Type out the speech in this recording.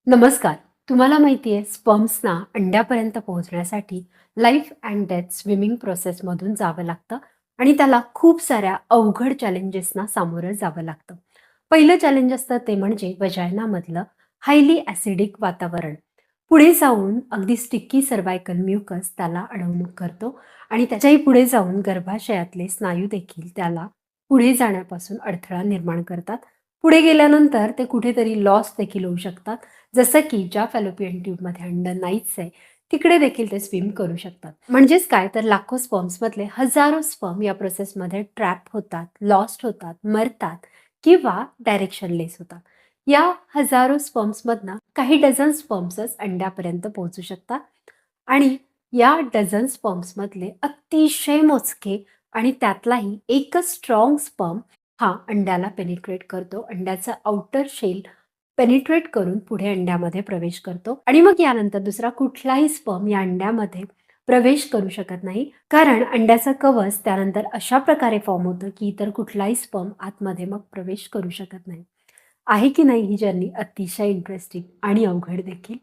नमस्कार. तुम्हाला माहिती आहे स्पर्म्सना अंड्यापर्यंत पोहोचण्यासाठी लाईफ अँड डेथ स्विमिंग प्रोसेसमधून जावं लागतं आणि त्याला खूप साऱ्या अवघड चॅलेंजेसना सामोरं जावं लागतं. पहिलं चॅलेंज असतं ते म्हणजे वजायनामधलं हायली ॲसिडिक वातावरण. पुढे जाऊन अगदी स्टिकी सर्व्हायकल म्युकस त्याला अडवणूक करतो आणि त्याच्याही पुढे जाऊन गर्भाशयातले स्नायू देखील त्याला पुढे जाण्यापासून अडथळा निर्माण करतात. पुढे गेल्यानंतर ते कुठेतरी लॉस देखील होऊ शकतात. जसं की ज्या फॅलोपियन ट्यूबमध्ये अंड नाहीच आहे, तिकडे देखील ते स्विम करू शकतात. म्हणजेच काय तर लाखो स्पर्म्समधले हजारो स्पर्म या प्रोसेसमध्ये ट्रॅप होतात, लॉस्ट होतात, मरतात किंवा डायरेक्शनलेस होतात. या हजारो स्पर्म्समधनं काही डझन स्पर्म्सच अंड्यापर्यंत पोहोचू शकतात आणि या डझन स्पर्म्समधले अतिशय मोजके आणि त्यातलाही एकच स्ट्राँग स्पर्म हा अंड्याला पेनिट्रेट करतो. अंड्याचा आउटर शेल पेनिट्रेट करून पुढे अंड्यामध्ये प्रवेश करतो आणि मग यानंतर दुसरा कुठलाही स्पर्म या अंड्यामध्ये प्रवेश करू शकत नाही. कारण अंड्याचं कवच त्यानंतर अशा प्रकारे फॉर्म होतं, की इतर कुठलाही स्पर्म आतमध्ये मग प्रवेश करू शकत नाही. आहे की नाही ही जर्नी अतिशय इंटरेस्टिंग आणि अवघड देखील?